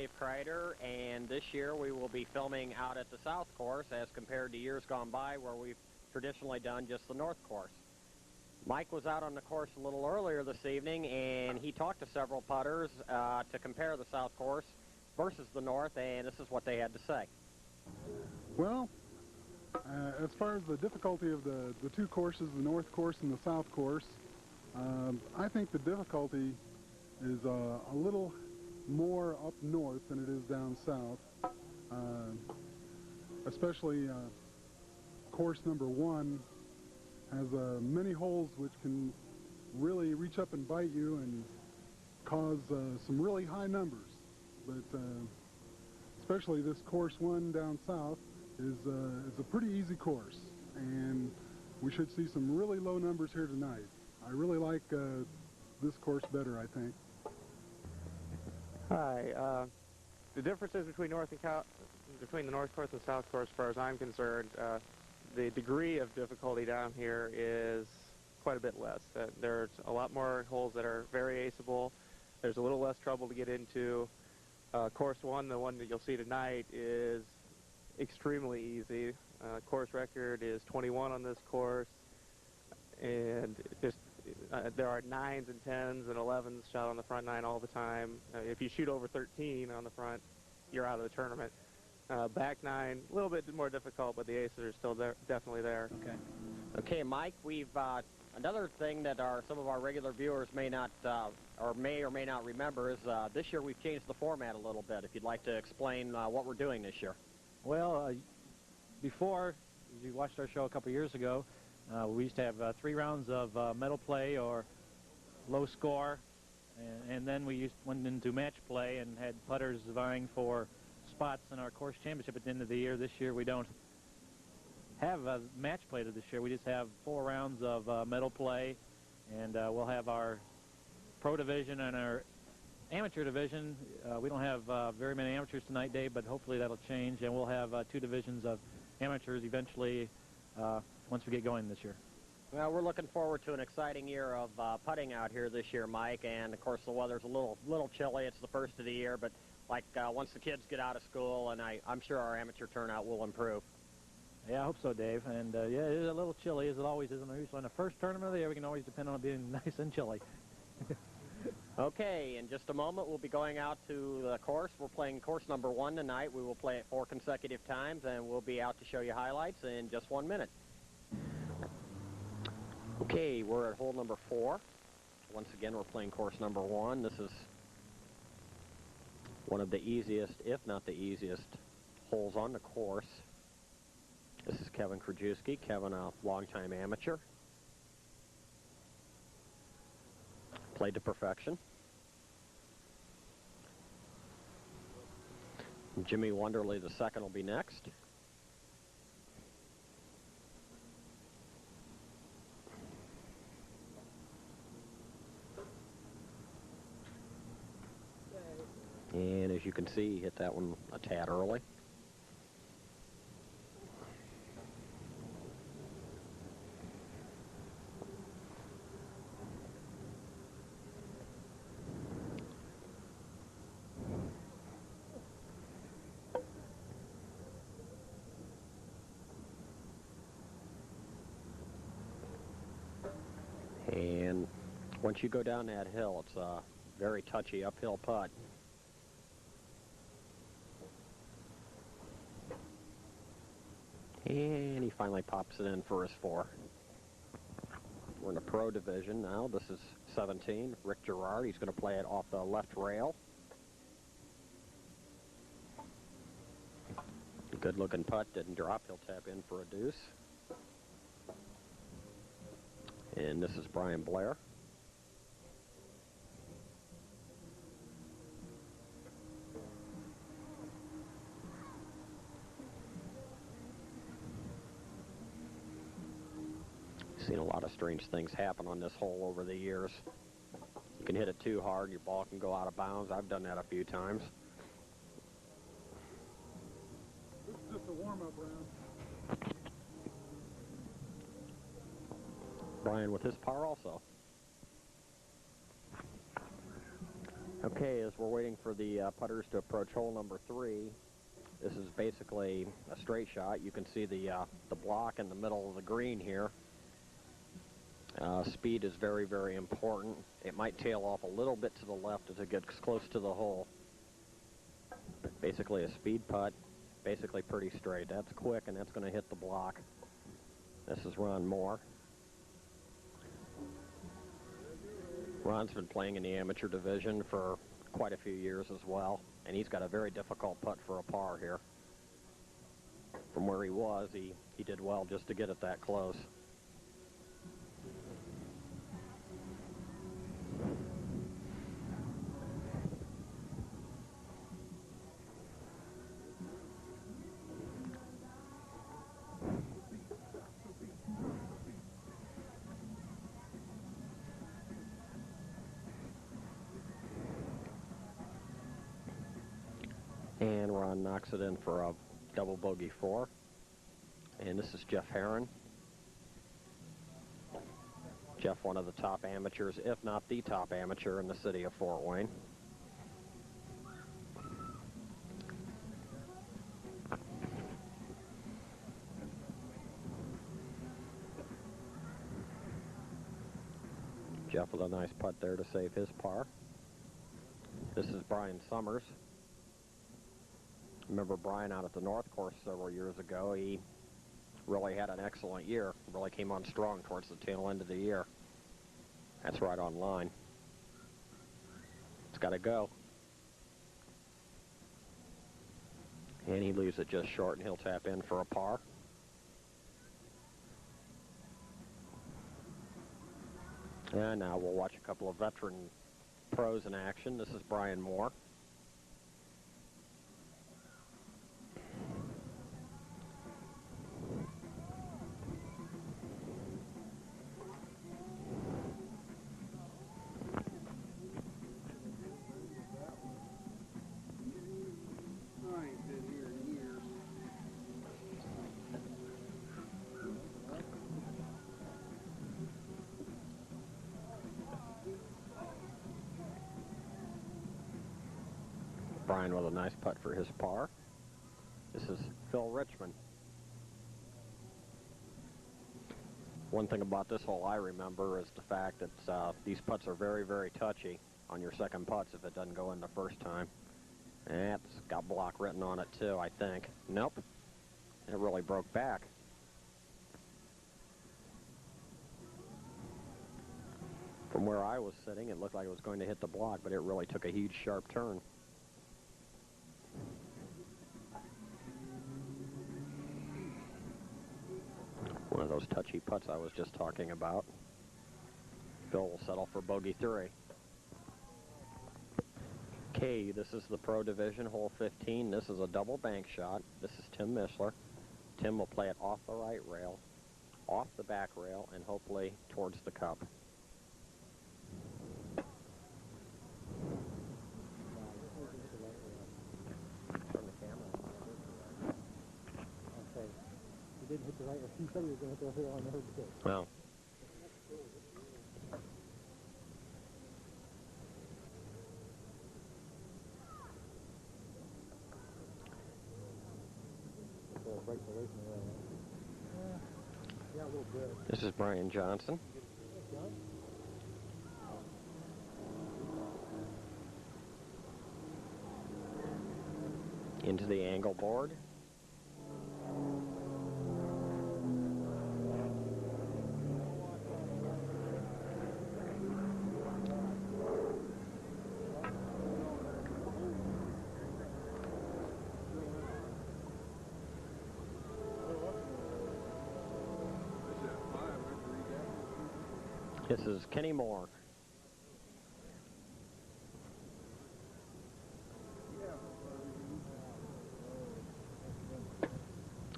Dave Kreider, and this year we will be filming out at the South Course as compared to years gone by where we've traditionally done just the North Course. Mike was out on the course a little earlier this evening, and he talked to several putters to compare the South Course versus the North, and this is what they had to say. Well, as far as the difficulty of the two courses, the North Course and the South Course, I think the difficulty is a little more up north than it is down south. Especially course number 1 has many holes which can really reach up and bite you and cause some really high numbers. But especially this course 1 down south is a pretty easy course, and we should see some really low numbers here tonight. I really like this course better, I think. Hi. The differences between the North Course and South Course, as far as I'm concerned, the degree of difficulty down here is quite a bit less. There's a lot more holes that are very aceable. There's a little less trouble to get into. Course 1, the one that you'll see tonight, is extremely easy. Course record is 21 on this course, and there are 9s and 10s and 11s shot on the front 9 all the time. If you shoot over 13 on the front, you're out of the tournament. Back 9, a little bit more difficult, but the aces are still there, definitely there. Okay, Mike, we've another thing that some of our regular viewers may not or may not remember is this year we've changed the format a little bit. If you'd like to explain what we're doing this year. Well, before, as you watched our show a couple years ago, we used to have 3 rounds of medal play or low score, and then we went into match play and had putters vying for spots in our course championship at the end of the year. This year we don't have a match play this year. We just have 4 rounds of medal play, and we'll have our pro division and our amateur division. We don't have very many amateurs tonight, Dave, but hopefully that'll change, and we'll have 2 divisions of amateurs eventually once we get going this year. Well, we're looking forward to an exciting year of putting out here this year, Mike, and of course the weather's a little chilly. It's the first of the year, but like once the kids get out of school, and I'm sure our amateur turnout will improve. Yeah, I hope so, Dave. And yeah, it is a little chilly, as it always is usually on the first tournament of the year. We can always depend on it being nice and chilly. Okay, in just a moment we'll be going out to the course. We're playing course number 1 tonight. We will play it 4 consecutive times, and we'll be out to show you highlights in just 1 minute. Okay, we're at hole number 4. Once again, we're playing course number 1. This is one of the easiest, if not the easiest, holes on the course. This is Kevin Krajewski. Kevin, a longtime amateur. Played to perfection. Jimmy Wonderly the second will be next. And as you can see, he hit that one a tad early. And once you go down that hill, it's a very touchy uphill putt. And he finally pops it in for his 4. We're in the pro division now. This is 17. Rick Gerard. He's going to play it off the left rail. Good looking putt. Didn't drop. He'll tap in for a deuce. And this is Brian Blair. Seen a lot of strange things happen on this hole over the years. You can hit it too hard, your ball can go out of bounds. I've done that a few times. This is just a warm-up round. Brian with his par also. Okay, as we're waiting for the putters to approach hole number 3, this is basically a straight shot. You can see the block in the middle of the green here. Speed is very, very important. It might tail off a little bit to the left as it gets close to the hole. Basically a speed putt, basically pretty straight. That's quick, and that's going to hit the block. This is Ron Moore. Ron's been playing in the amateur division for quite a few years as well, and he's got a very difficult putt for a par here. From where he was, he did well just to get it that close. And Ron knocks it in for a double bogey 4. And this is Jeff Herron. Jeff, one of the top amateurs, if not the top amateur in the city of Fort Wayne. Jeff with a nice putt there to save his par. This is Brian Summers. Remember Brian out at the North Course several years ago. He really had an excellent year. Really came on strong towards the tail end of the year. That's right on line. It's got to go. And he leaves it just short, and he'll tap in for a par. And now we'll watch a couple of veteran pros in action. This is Brian Moore. Brian with a nice putt for his par. This is Phil Richmond. One thing about this hole I remember is the fact that these putts are very, very touchy on your second putts if it doesn't go in the first time. And it's got block written on it too, I think. Nope. It really broke back. From where I was sitting, it looked like it was going to hit the block, but it really took a huge sharp turn. One of those touchy putts I was just talking about. Phil will settle for bogey 3. Okay, this is the Pro Division, hole 15. This is a double bank shot. This is Tim Mishler. Tim will play it off the right rail, off the back rail, and hopefully towards the cup. Turn the camera on. Okay. You didn't hit the right. You said you were going to hit the right on the hook too. Well. Yeah, a little bit. This is Brian Johnson. Into the angle board. This is Kenny Moore.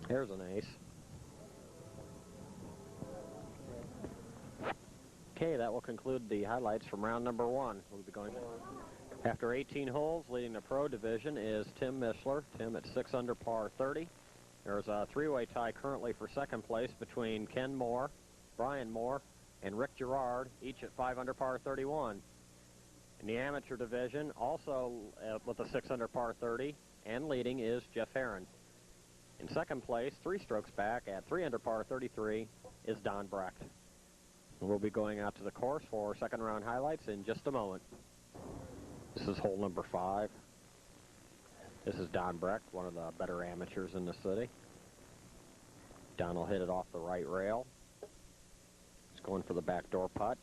There's an ace. Okay, that will conclude the highlights from round number 1. We'll be going after 18 holes. Leading the Pro Division is Tim Mishler. Tim at 6 under par 30. There's a 3-way tie currently for second place between Ken Moore, Brian Moore, and Rick Gerard, each at 5 under par 31. In the amateur division, also with a 6-under par 30, and leading is Jeff Heron. In second place, 3 strokes back at 3-under par 33, is Don Brecht. We'll be going out to the course for second round highlights in just a moment. This is hole number 5. This is Don Brecht, one of the better amateurs in the city. Don will hit it off the right rail. He's going for the backdoor putt.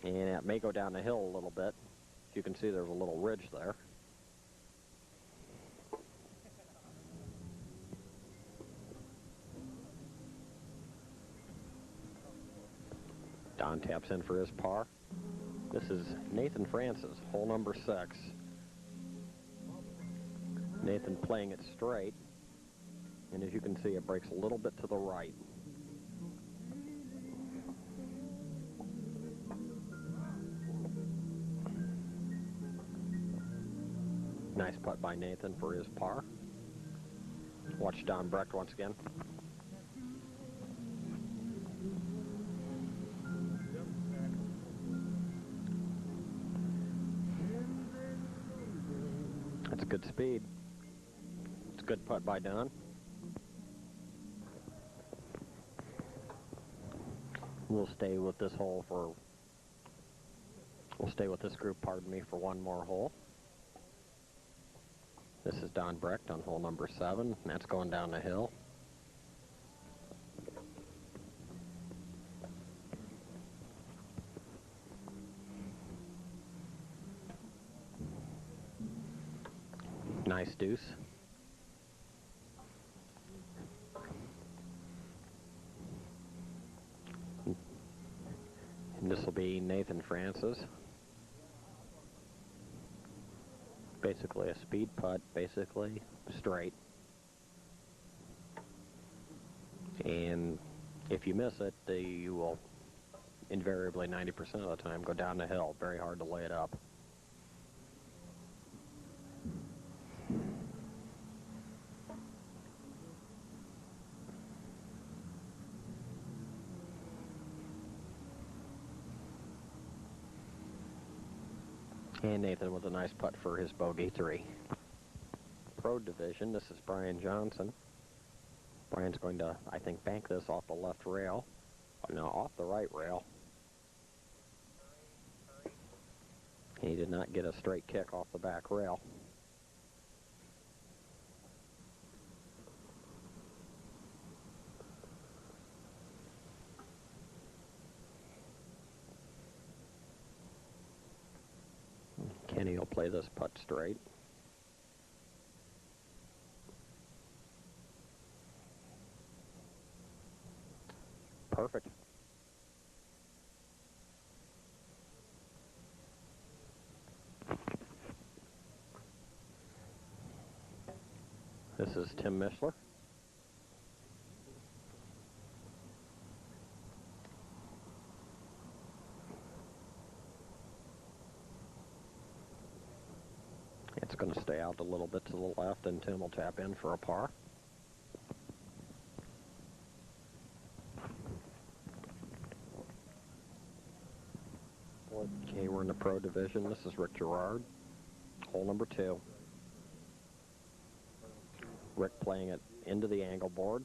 And it may go down the hill a little bit. You can see there's a little ridge there. Don taps in for his par. This is Nathan Francis, hole number 6. Nathan playing it straight, and as you can see, it breaks a little bit to the right. Nice putt by Nathan for his par. Watch Don Brecht once again. That's a good speed. It's a good putt by Don. We'll stay with this group, pardon me, for one more hole. This is Don Brecht on hole number 7, and that's going down the hill. Nice deuce. And this will be Nathan Francis. Basically a speed putt, basically straight. And if you miss it, you will invariably 90% of the time go down the hill. Very hard to lay it up. And Nathan with a nice putt for his bogey 3. Pro division, this is Brian Johnson. Brian's going to, I think, bank this off the left rail. Oh, no, off the right rail. He did not get a straight kick off the back rail. Kenny will play this putt straight. Perfect. This is Tim Mishler. It's going to stay out a little bit to the left, and Tim will tap in for a par. Okay, we're in the pro division. This is Rick Gerard, hole number 2. Rick playing it into the angle board.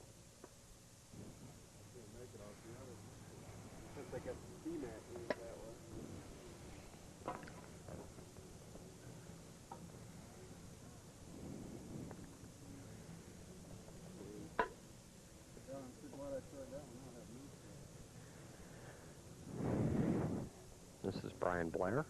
This is Brian Blair.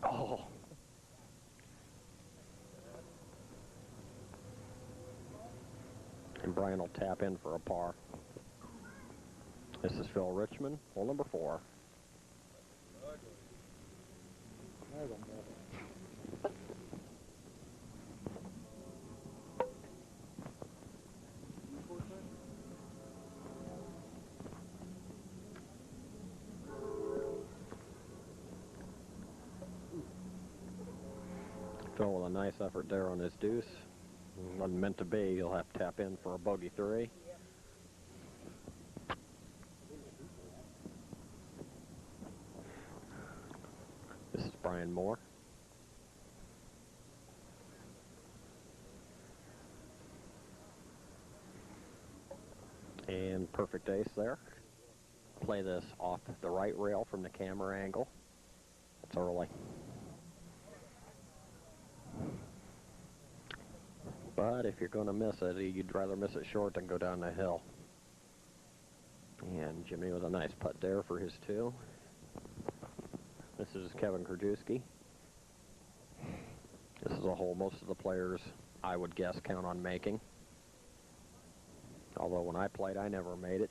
Oh. And Brian will tap in for a par. This is Phil Richmond, hole number 4. Phil with a nice effort there on his deuce. Wasn't meant to be. You'll have to tap in for a bogey 3. This is Brian Moore. And perfect ace there. Play this off the right rail from the camera angle. It's early. But if you're going to miss it, you'd rather miss it short than go down the hill. And Jimmy with a nice putt there for his 2. This is Kevin Krajewski. This is a hole most of the players, I would guess, count on making. Although when I played, I never made it.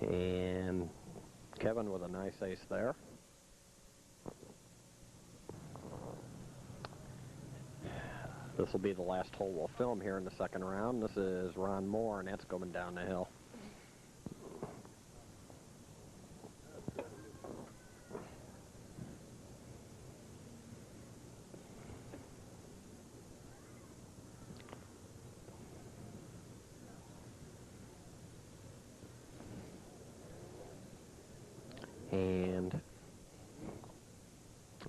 And Kevin with a nice ace there. This will be the last hole we'll film here in the second round. This is Ron Moore, and that's going down the hill. And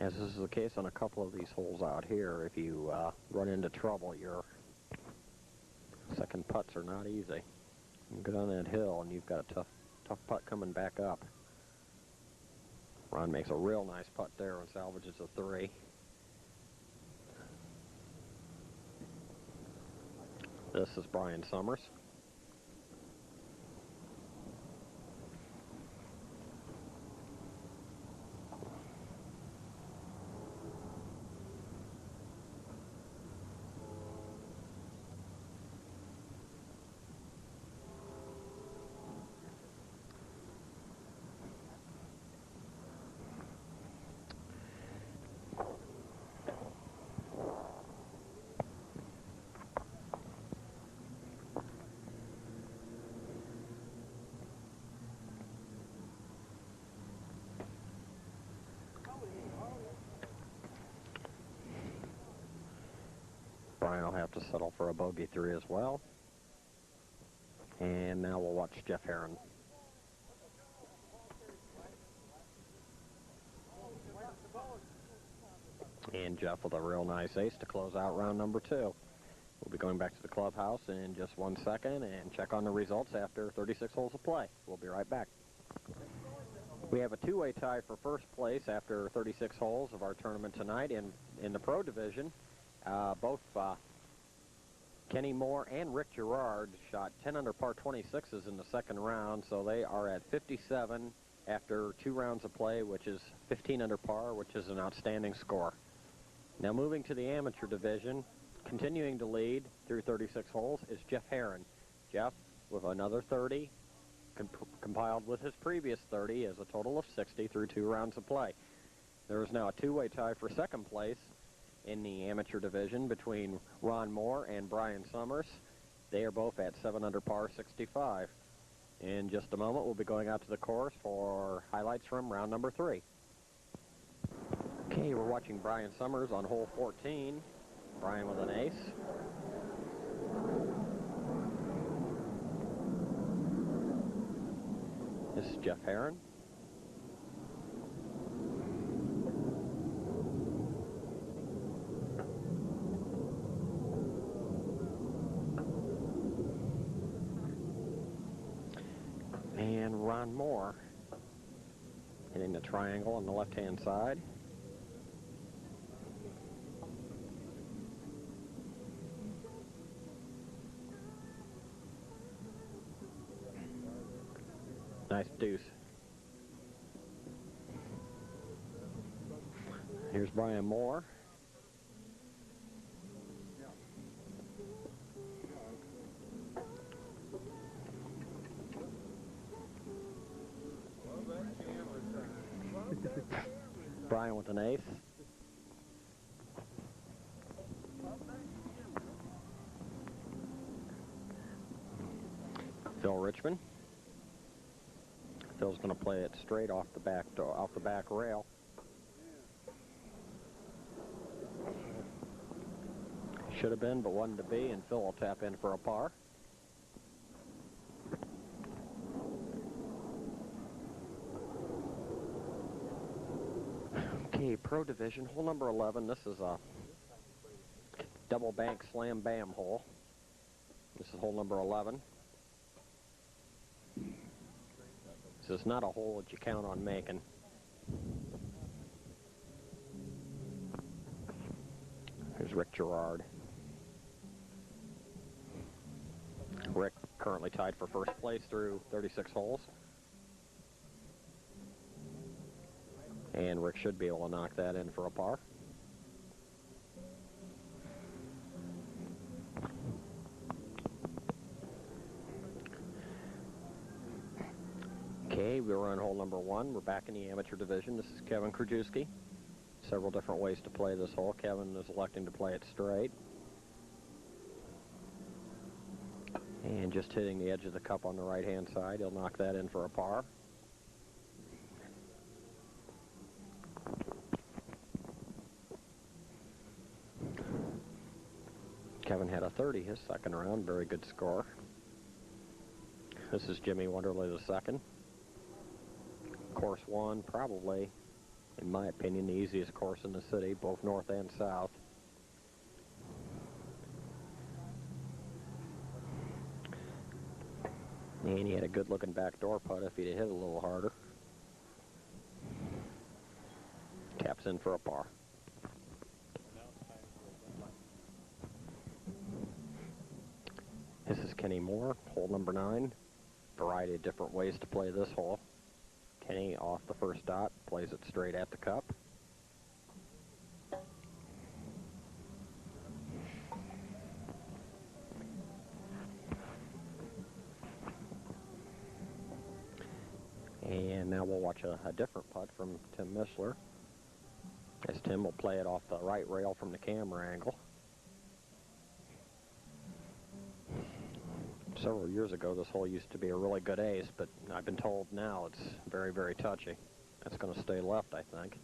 as this is the case on a couple of these holes out here, if you run into trouble, your second putts are not easy. You go down that hill and you've got a tough putt coming back up. Ron makes a real nice putt there and salvages a 3. This is Brian Summers. Brian will have to settle for a bogey 3 as well. And now we'll watch Jeff Herron. And Jeff with a real nice ace to close out round number 2. We'll be going back to the clubhouse in just 1 second and check on the results after 36 holes of play. We'll be right back. We have a 2-way tie for first place after 36 holes of our tournament tonight in the pro division. Both Kenny Moore and Rick Gerard shot 10 under par 26s in the second round, so they are at 57 after 2 rounds of play, which is 15 under par, which is an outstanding score. Now moving to the amateur division, continuing to lead through 36 holes is Jeff Herron. Jeff with another 30, compiled with his previous 30 as a total of 60 through 2 rounds of play. There is now a 2-way tie for second place in the amateur division between Ron Moore and Brian Summers. They are both at 7 under par 65. In just a moment, we'll be going out to the course for highlights from round number 3. Okay, we're watching Brian Summers on hole 14. Brian with an ace. This is Jeff Herron. And Ron Moore hitting the triangle on the left-hand side. Nice deuce. Here's Brian Moore. Brian with an ace. Phil Richmond. Phil's going to play it straight off the back door, off the back rail. Should have been, but wasn't to be, and Phil will tap in for a par. Okay, Pro Division, hole number 11. This is a double bank slam bam hole. This is hole number 11. This is not a hole that you count on making. Here's Rick Gerard. Rick currently tied for first place through 36 holes. And Rick should be able to knock that in for a par. Okay, we're on hole number 1. We're back in the amateur division. This is Kevin Krajewski. Several different ways to play this hole. Kevin is electing to play it straight. And just hitting the edge of the cup on the right-hand side. He'll knock that in for a par. Kevin had a 30 his second round. Very good score. This is Jimmy Wonderly the second. Course 1, probably, in my opinion, the easiest course in the city, both north and south. And he had a good-looking backdoor putt if he'd have hit a little harder. Taps in for a par. This is Kenny Moore, hole number 9. Variety of different ways to play this hole. Kenny off the first dot, plays it straight at the cup. And now we'll watch a different putt from Tim Mishler, as Tim will play it off the right rail from the camera angle. Several years ago, this hole used to be a really good ace, but I've been told now it's very, very touchy. That's going to stay left, I think.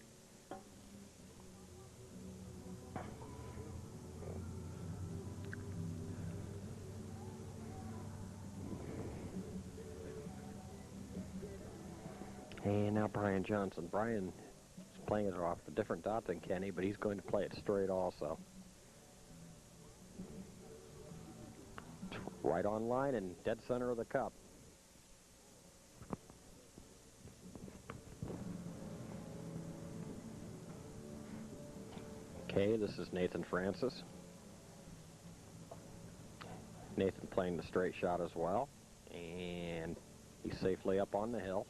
And now Brian Johnson. Brian is playing it off a different dot than Kenny, but he's going to play it straight also. Right on line and dead center of the cup. Okay, this is Nathan Francis. Nathan playing the straight shot as well. And he's safely up on the hill.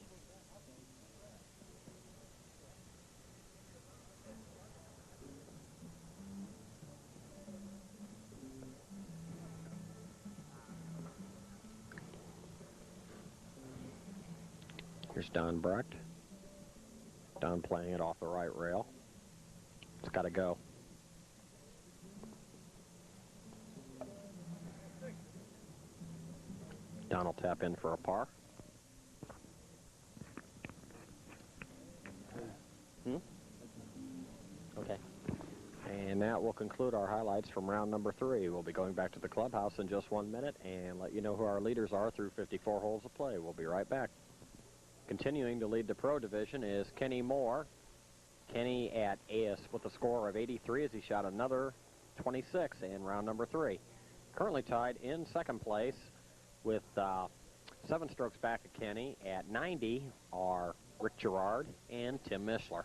Here's Don Brecht. Don playing it off the right rail. It's got to go. Don will tap in for a par. Okay. And that will conclude our highlights from round number 3. We'll be going back to the clubhouse in just 1 minute and let you know who our leaders are through 54 holes of play. We'll be right back. Continuing to lead the Pro Division is Kenny Moore. Kenny at AS with a score of 83 as he shot another 26 in round number 3. Currently tied in second place with 7 strokes back of Kenny at 90 are Rick Gerard and Tim Mishler.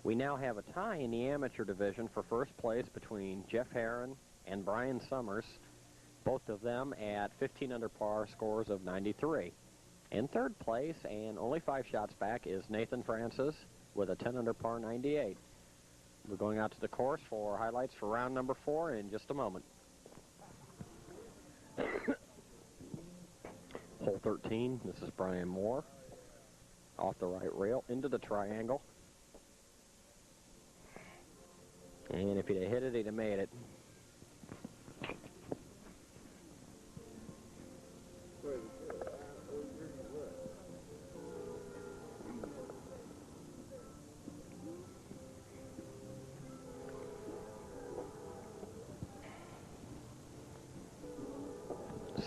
We now have a tie in the amateur division for first place between Jeff Herron and Brian Summers, both of them at 15 under par scores of 93. In third place, and only 5 shots back, is Nathan Francis with a 10 under par 98. We're going out to the course for highlights for round number 4 in just a moment. Hole 13, this is Brian Moore. Off the right rail, into the triangle. And if he'd have hit it, he'd have made it.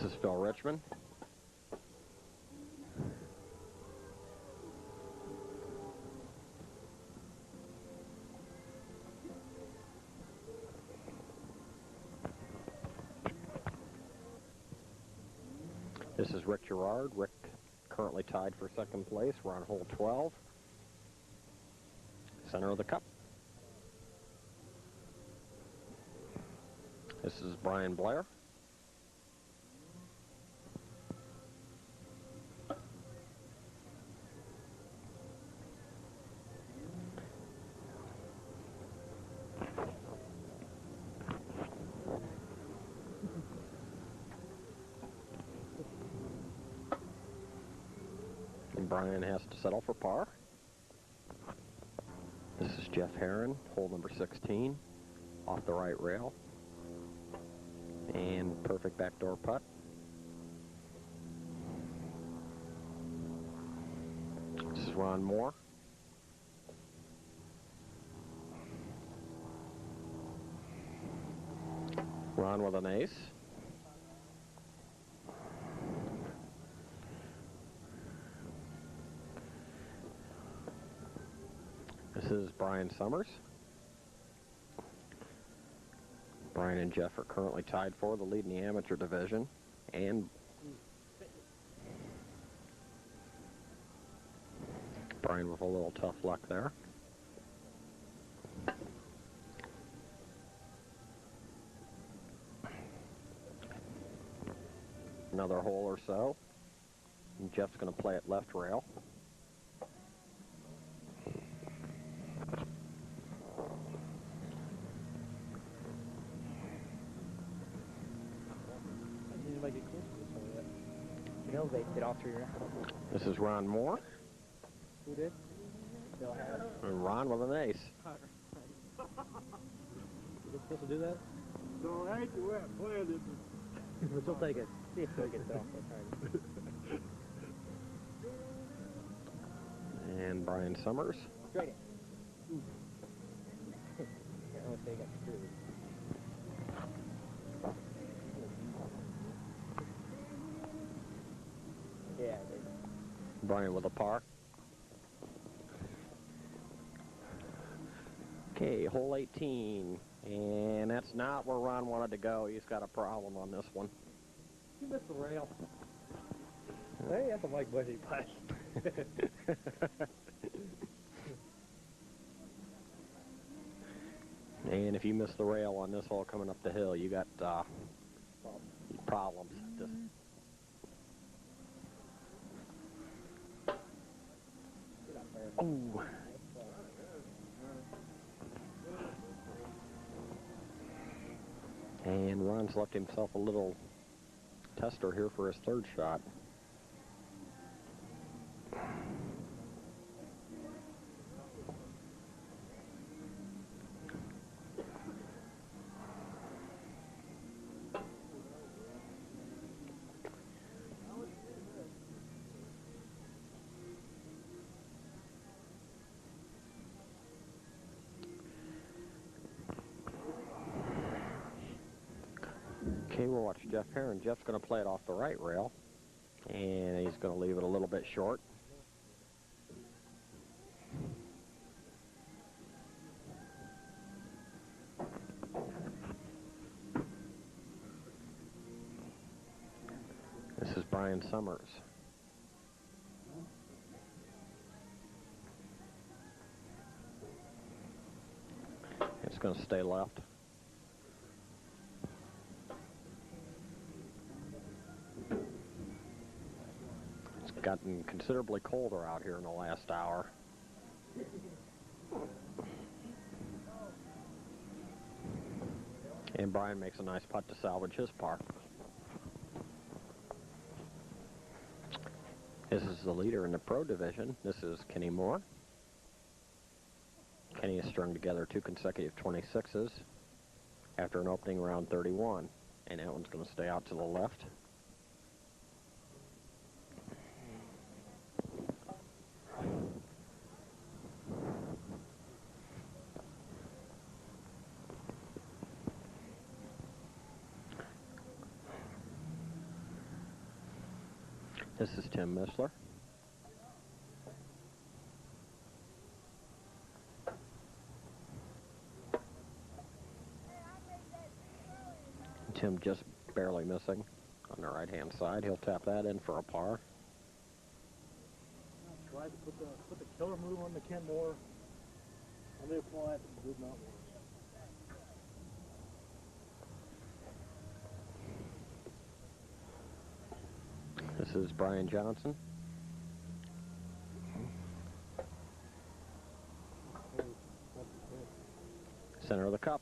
is Phil Richmond. This is Rick Gerard. Rick currently tied for second place. We're on hole 12. Center of the cup. This is Brian Blair. And Brian has to settle for par. This is Jeff Herron, hole number 16, off the right rail. And perfect backdoor putt. This is Ron Moore. Ron with an ace. This is Brian Summers. Brian and Jeff are currently tied for the lead in the amateur division. And Brian with a little tough luck there. Another hole or so. And Jeff's going to play at left rail. This is Ron Moore. Who did? And Ron with an ace. You supposed to do that? So I hate the way I planned it. But she'll take it. See if she'll get it off. And Brian Summers. Straight in. I wish they got screwed. Yeah, they Brian with a par. Okay, hole 18. And that's not where Ron wanted to go. He's got a problem on this one. You missed the rail. Hey, that's a Mike Bushy putt. And if you miss the rail on this hole coming up the hill, you got problems. Just oh. And Ron's left himself a little tester here for his third shot. Okay, we'll watch Jeff Herron. Jeff's going to play it off the right rail, and he's going to leave it a little bit short. This is Brian Summers. It's going to stay left. Gotten considerably colder out here in the last hour. And Brian makes a nice putt to salvage his par. This is the leader in the pro division. This is Kenny Moore. Kenny has strung together 2 consecutive 26s after an opening round 31. And that one's going to stay out to the left. This is Tim Missler. Tim just barely missing on the right-hand side. He'll tap that in for a par. Try to put the killer move on the Kenmore. And they fly at the good mountain. This is Brian Johnson. Center of the cup.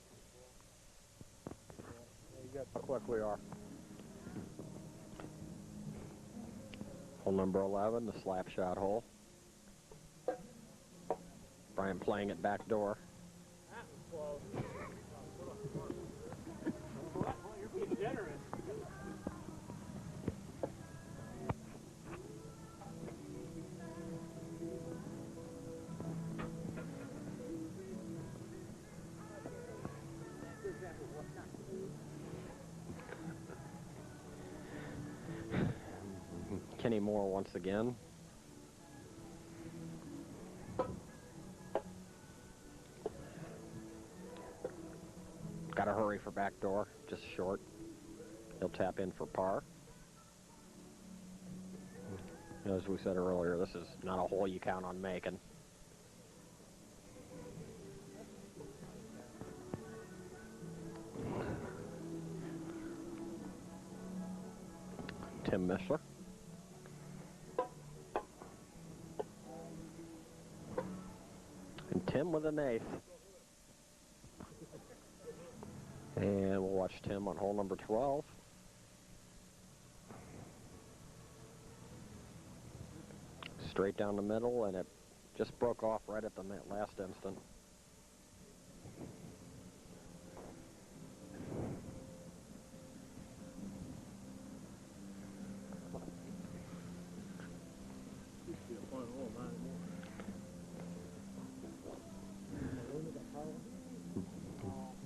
You got how quick we are. Hole number 11, the slap shot hole. Brian playing it back door. You're being generous. Kenny Moore once again. Got to hurry for back door, just short. He'll tap in for par. As we said earlier, this is not a hole you count on making. Tim Missler. And Tim with an ace. And we'll watch Tim on hole number 12. Straight down the middle, and it just broke off right at the last instant.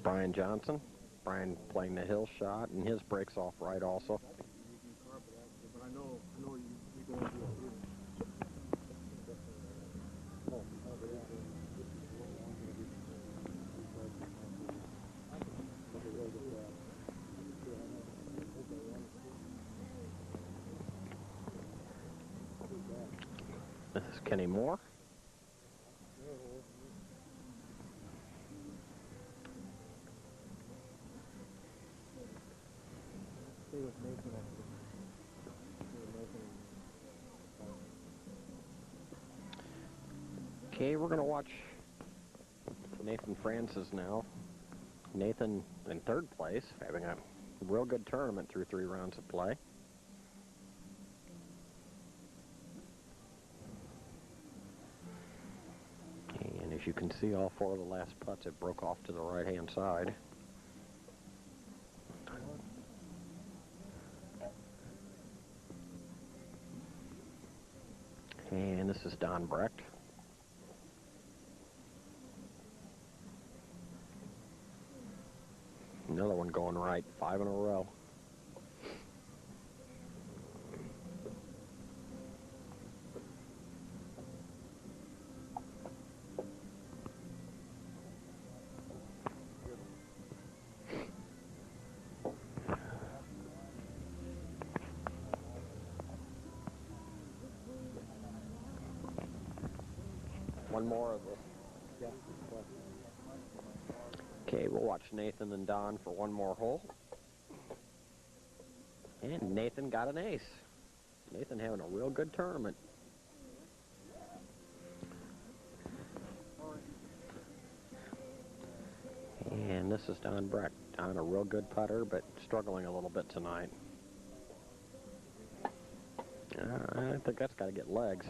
Brian Johnson. Brian playing the hill shot, and his breaks off right also. But I know you're going to do it. This is Kenny Moore. Okay, we're going to watch Nathan Francis now. Nathan in third place, having a real good tournament through 3 rounds of play. And as you can see, all 4 of the last putts, it broke off to the right-hand side. And this is Don Brecht. Another one going right, 5 in a row. One more of this. Yeah. Okay, we'll watch Nathan and Don for one more hole. And Nathan got an ace. Nathan having a real good tournament. And this is Don Brecht. Don, a real good putter, but struggling a little bit tonight. I think that's got to get legs.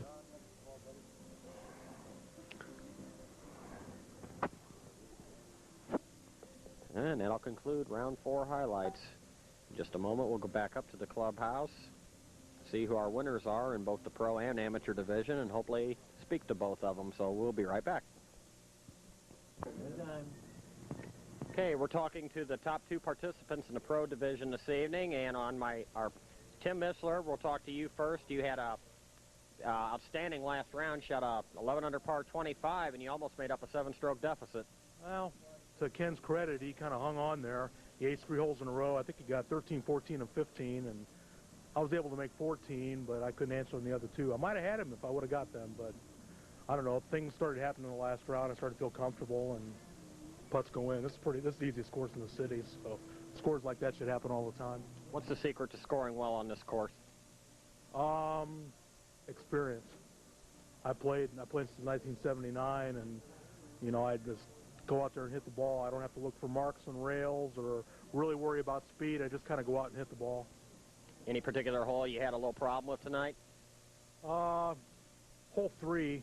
And that'll conclude round 4 highlights. In just a moment, we'll go back up to the clubhouse, see who our winners are in both the pro and amateur division, and hopefully speak to both of them. So we'll be right back. Okay, we're talking to the top 2 participants in the pro division this evening, and on our Tim Missler, we'll talk to you first. You had a outstanding last round, shot a 11 under par 25, and you almost made up a 7-stroke deficit. Well, to Ken's credit, he kind of hung on there. He aced 3 holes in a row. I think he got 13, 14, and 15, and I was able to make 14, but I couldn't answer on the other 2. I might have had him if I would have got them, but I don't know. Things started happening in the last round. I started to feel comfortable, and putts go in. This is the easiest course in the city, so scores like that should happen all the time. What's the secret to scoring well on this course? Experience. I played since 1979, and you know, I just go out there and hit the ball. I don't have to look for marks on rails or really worry about speed. I just kind of go out and hit the ball. Any particular hole you had a little problem with tonight? Hole 3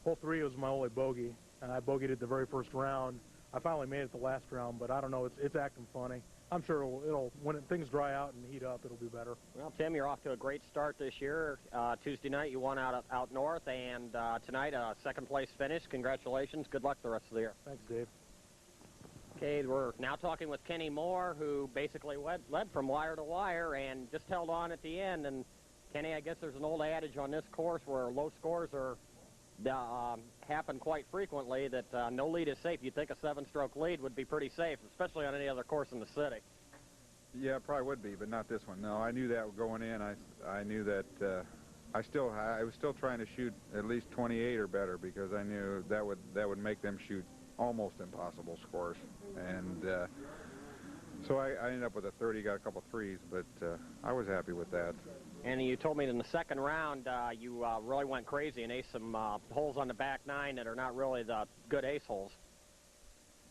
was my only bogey, and I bogeyed it the very first round. I finally made it the last round, but I don't know. It's acting funny. I'm sure it'll when things dry out and heat up, it'll be better. Well, Tim, you're off to a great start this year. Tuesday night you won out north, and tonight a second-place finish. Congratulations. Good luck the rest of the year. Thanks, Dave. Okay, we're now talking with Kenny Moore, who basically led from wire to wire and just held on at the end. And Kenny, I guess there's an old adage on this course where low scores are happen quite frequently, that no lead is safe. You'd think a 7-stroke lead would be pretty safe, especially on any other course in the city. Yeah, it probably would be, but not this one. No, I knew that going in. I knew that I was still trying to shoot at least 28 or better, because I knew that would make them shoot almost impossible scores. And so I ended up with a 30, got a couple threes, but I was happy with that. And you told me in the second round you really went crazy and aced some holes on the back 9 that are not really the good ace holes.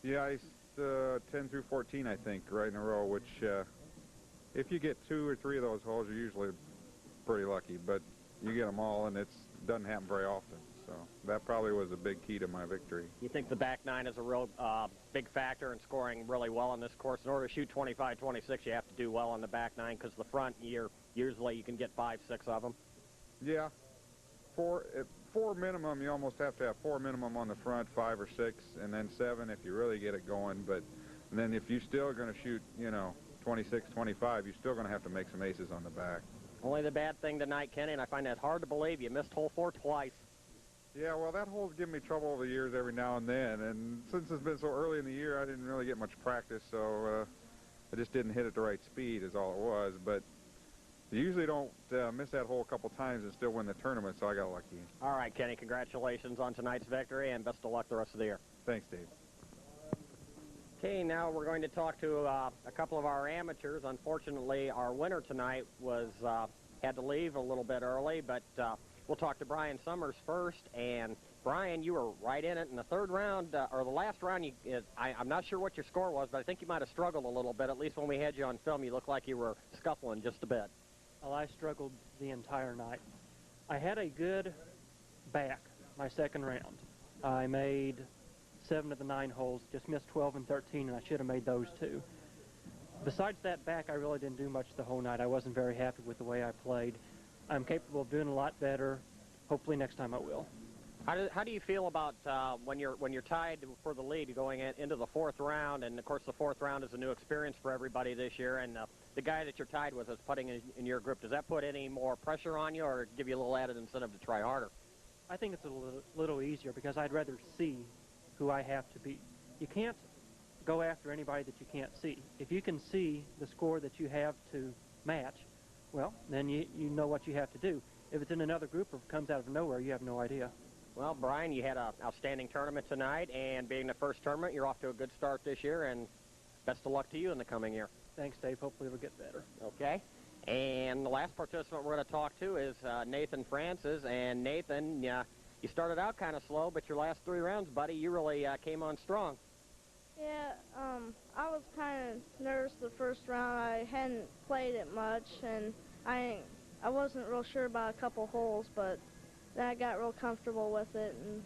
Yeah, I aced 10 through 14, I think, right in a row, which if you get 2 or 3 of those holes, you're usually pretty lucky. But you get them all, and it doesn't happen very often. So that probably was a big key to my victory. You think the back 9 is a real big factor in scoring really well on this course? In order to shoot 25, 26, you have to do well on the back 9, because the front, usually you can get 5, 6 of them. Yeah. 4 minimum, you almost have to have 4 minimum on the front, 5 or 6, and then 7 if you really get it going. But then if you're still going to shoot, 26, 25, you're still going to have to make some aces on the back. Only the bad thing tonight, Kenny, and I find that hard to believe, you missed hole 4 twice. Yeah, well, that hole's given me trouble over the years every now and then, and since it's been so early in the year, I didn't really get much practice, so I just didn't hit at the right speed is all it was. But you usually don't miss that hole a couple times and still win the tournament, so I got lucky. All right, Kenny, congratulations on tonight's victory, and best of luck the rest of the year. Thanks, Dave. Okay, now we're going to talk to a couple of our amateurs. Unfortunately, our winner tonight had to leave a little bit early, but we'll talk to Brian Summers first. And Brian, you were right in it in the third round, or the last round. I'm not sure what your score was, but I think you might have struggled a little bit. At least when we had you on film, you looked like you were scuffling just a bit. Well, I struggled the entire night. I had a good back my second round. I made 7 of the 9 holes, just missed 12 and 13, and I should have made those 2. Besides that back, I really didn't do much the whole night. I wasn't very happy with the way I played. I'm capable of doing a lot better. Hopefully next time I will. How do you feel about when you're tied for the lead going into the 4th round? And of course the 4th round is a new experience for everybody this year, and the guy that you're tied with is putting in your group. Does that put any more pressure on you, or give you a little added incentive to try harder? I think it's a little easier, because I'd rather see who I have to beat. You can't go after anybody that you can't see. If you can see the score that you have to match, well, then you know what you have to do. If it's in another group or comes out of nowhere, you have no idea. Well, Brian, you had an outstanding tournament tonight, and being the first tournament, you're off to a good start this year, and best of luck to you in the coming year. Thanks, Dave. Hopefully it'll get better. Okay. And the last participant we're going to talk to is Nathan Francis. And Nathan, you started out kind of slow, but your last 3 rounds, buddy, you really came on strong. Yeah, I was kind of nervous the first round. I hadn't played it much, and I wasn't real sure about a couple holes, but then I got real comfortable with it. And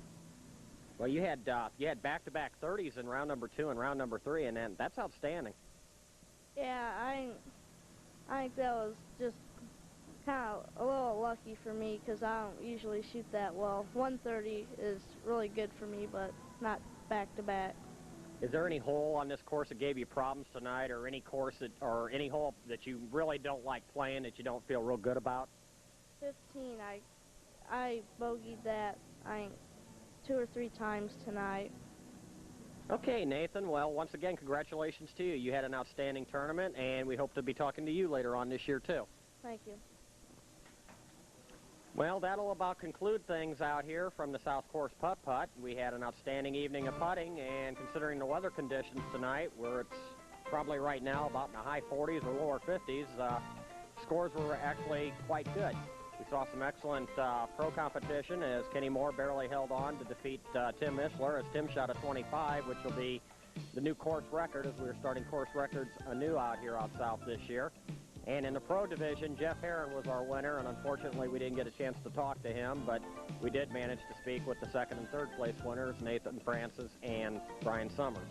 well, you had back-to-back 30s in round number 2 and round number 3, and that's outstanding. Yeah, I think that was just kind of a little lucky for me, because I don't usually shoot that well. 130 is really good for me, but not back-to-back. Is there any hole on this course that gave you problems tonight, or any course that, or any hole that you really don't like playing that you don't feel real good about? 15, I bogeyed that, 2 or 3 times tonight. Okay, Nathan. Well, once again, congratulations to you. You had an outstanding tournament, and we hope to be talking to you later on this year, too. Thank you. Well, that'll about conclude things out here from the South Course Putt-Putt. We had an outstanding evening of putting, and considering the weather conditions tonight, where it's probably right now about in the high 40s or lower 50s, scores were actually quite good. We saw some excellent pro competition as Kenny Moore barely held on to defeat Tim Mishler, as Tim shot a 25, which will be the new course record, as we are starting course records anew out here out south this year. And in the pro division, Jeff Herron was our winner, and unfortunately we didn't get a chance to talk to him, but we did manage to speak with the second and third place winners, Nathan Francis and Brian Summers.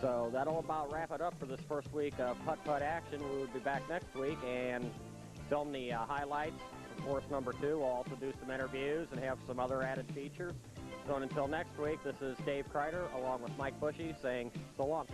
So that'll about wrap it up for this first week of Putt-Putt action. We will be back next week and film the highlights from course number 2. We'll also do some interviews and have some other added features. So until next week, this is Dave Kreider along with Mike Bushy saying so long.